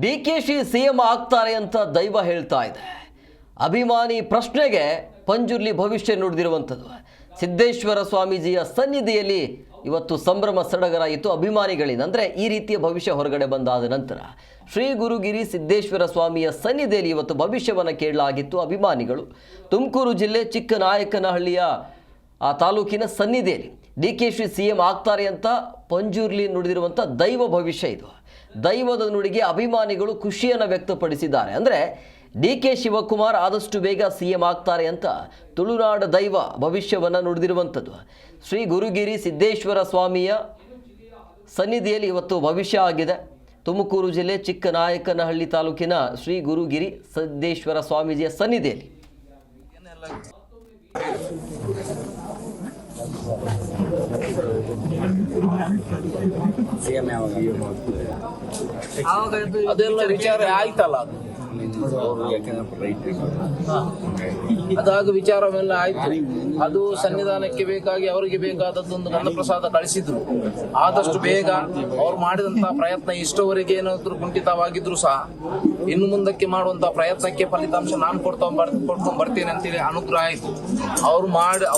DKShi CM ಆಗ್ತಾರೆ ಅಂತ ದೈವ ಹೇಳ್ತಾ ಇದೆ. ಅಭಿಮಾನಿ ಪ್ರಶ್ನೆಗೆ ಪಂಜುರ್ಲಿ ಭವಿಷ್ಯ ನುಡಿದಿರುವಂಥದ್ದು. ಸಿದ್ದೇಶ್ವರ ಸ್ವಾಮೀಜಿಯ ಸನ್ನಿಧಿಯಲ್ಲಿ ಇವತ್ತು ಸಂಭ್ರಮ ಸಡಗರ ಇತ್ತು ಅಭಿಮಾನಿಗಳಿಂದ. ಅಂದರೆ ಈ ರೀತಿಯ ಭವಿಷ್ಯ ಹೊರಗಡೆ ಬಂದಾದ ನಂತರ ಶ್ರೀ ಗುರುಗಿರಿ ಸಿದ್ದೇಶ್ವರ ಸ್ವಾಮಿಯ ಸನ್ನಿಧಿಯಲ್ಲಿ ಇವತ್ತು ಭವಿಷ್ಯವನ್ನು ಕೇಳಲಾಗಿತ್ತು ಅಭಿಮಾನಿಗಳು. ತುಮಕೂರು ಜಿಲ್ಲೆ ಚಿಕ್ಕನಾಯಕನಹಳ್ಳಿಯ ಆ ತಾಲೂಕಿನ ಸನ್ನಿಧಿಯಲ್ಲಿ ಡಿಕೆಶಿ ಸಿಎಂ ಆಗ್ತಾರೆ ಅಂತ ಪಂಜುರ್ಲಿ ನುಡಿದಿರುವಂಥ ದೈವ ಭವಿಷ್ಯ ಇದು. ದೈವದ ನುಡಿಗೆ ಅಭಿಮಾನಿಗಳು ಖುಷಿಯನ್ನು ವ್ಯಕ್ತಪಡಿಸಿದ್ದಾರೆ. ಅಂದರೆ ಡಿಕೆ ಶಿವಕುಮಾರ್ ಆದಷ್ಟು ಬೇಗ ಸಿಎಂ ಆಗ್ತಾರೆ ಅಂತ ತುಳುನಾಡ ದೈವ ಭವಿಷ್ಯವನ್ನು ನುಡಿದಿರುವಂಥದ್ದು. ಶ್ರೀ ಗುರುಗಿರಿ ಸಿದ್ದೇಶ್ವರ ಸ್ವಾಮಿಯ ಸನ್ನಿಧಿಯಲ್ಲಿ ಇವತ್ತು ಭವಿಷ್ಯ ಆಗಿದೆ. ತುಮಕೂರು ಜಿಲ್ಲೆ ಚಿಕ್ಕನಾಯಕನಹಳ್ಳಿ ತಾಲೂಕಿನ ಶ್ರೀ ಗುರುಗಿರಿ ಸಿದ್ದೇಶ್ವರ ಸ್ವಾಮೀಜಿಯ ಸನ್ನಿಧಿಯಲ್ಲಿ ಅದೆಲ್ಲ ವಿಚಾರ ಆಯ್ತಲ್ಲ, ಅದಾಗ ವಿಚಾರವೆಲ್ಲ ಆಯ್ತು. ಅದು ಸನ್ನಿಧಾನಕ್ಕೆ ಬೇಕಾಗಿ ಅವರಿಗೆ ಬೇಕಾದದ್ದೊಂದು ಗಂಧಪ್ರಸಾದ ಕಳಿಸಿದ್ರು. ಆದಷ್ಟು ಬೇಗ ಅವ್ರು ಮಾಡಿದಂತಹ ಪ್ರಯತ್ನ ಇಷ್ಟವರೆಗೆ ಏನಾದ್ರು ಕುಂಠಿತವಾಗಿದ್ರು ಸಹ ಇನ್ನು ಮುಂದಕ್ಕೆ ಮಾಡುವಂತಹ ಪ್ರಯತ್ನಕ್ಕೆ ಫಲಿತಾಂಶ ನಾನು ಕೊಡ್ಕೊಂಡ್ ಬರ್ತೇನೆ ಅಂತೇಳಿ ಅನುಗ್ರಹ ಆಯ್ತು.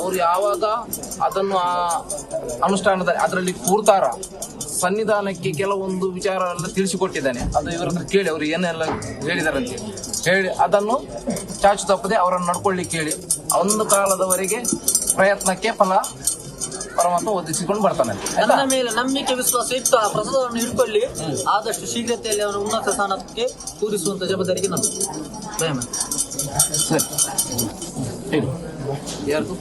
ಅವ್ರು ಯಾವಾಗ ಅದನ್ನು ಅನುಷ್ಠಾನದಲ್ಲಿ ಅದರಲ್ಲಿ ಕೂರ್ತಾರ, ಸನ್ನಿಧಾನಕ್ಕೆ ಕೆಲವೊಂದು ವಿಚಾರ ಎಲ್ಲ ತಿಳಿಸಿಕೊಟ್ಟಿದ್ದಾನೆ. ಅದು ಇವರ ಕೇಳಿ ಅವರು ಏನೆಲ್ಲ ಹೇಳಿದಾರಂತೆ ಹೇಳಿ ಅದನ್ನು ಚಾಚು ತಪ್ಪದೆ ಅವರನ್ನು ನಡ್ಕೊಳ್ಳಿಕ್ಕೆ ಹೇಳಿ ಒಂದು ಕಾಲದವರೆಗೆ ಪ್ರಯತ್ನಕ್ಕೆ ಫಲ ಪರಮಾತ್ಮ ಒದಗಿಸಿಕೊಂಡು ಬರ್ತಾನೆ. ನನ್ನ ಮೇಲೆ ನಂಬಿಕೆ ವಿಶ್ವಾಸ ಇಟ್ಟು ಆ ಪ್ರಸಾದವನ್ನು ಹಿಡ್ಕೊಳ್ಳಿ, ಆದಷ್ಟು ಶೀಘ್ರತೆಯಲ್ಲಿ ಅವನ ಉನ್ನತ ಸ್ಥಾನಕ್ಕೆ ಕೂರಿಸುವಂತ ಜವಾಬ್ದಾರಿಗೆ ನಾನು ಸರಿ ಯಾರು